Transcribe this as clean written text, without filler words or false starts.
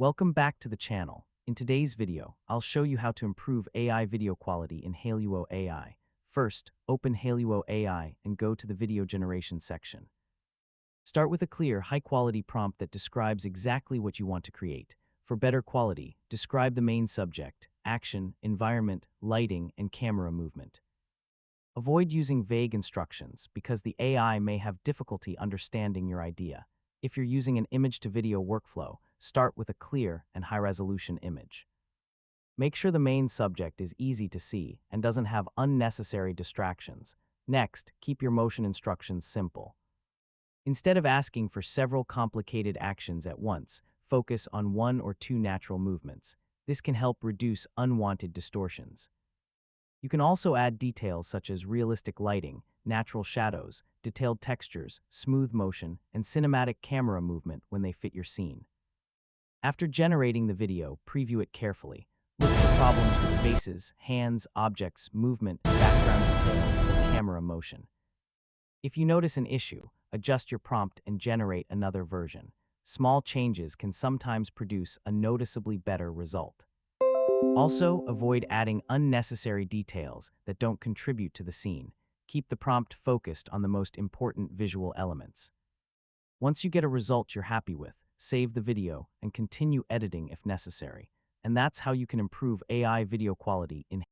Welcome back to the channel. In today's video, I'll show you how to improve AI video quality in Hailuo AI. First, open Hailuo AI and go to the video generation section. Start with a clear, high-quality prompt that describes exactly what you want to create. For better quality, describe the main subject, action, environment, lighting, and camera movement. Avoid using vague instructions because the AI may have difficulty understanding your idea. If you're using an image-to-video workflow, start with a clear and high-resolution image. Make sure the main subject is easy to see and doesn't have unnecessary distractions. Next, keep your motion instructions simple. Instead of asking for several complicated actions at once, focus on one or two natural movements. This can help reduce unwanted distortions. You can also add details such as realistic lighting, natural shadows, detailed textures, smooth motion, and cinematic camera movement when they fit your scene. After generating the video, preview it carefully. Look for problems with faces, hands, objects, movement, background details, or camera motion. If you notice an issue, adjust your prompt and generate another version. Small changes can sometimes produce a noticeably better result. Also, avoid adding unnecessary details that don't contribute to the scene. Keep the prompt focused on the most important visual elements. Once you get a result you're happy with, save the video and continue editing if necessary. And that's how you can improve AI video quality in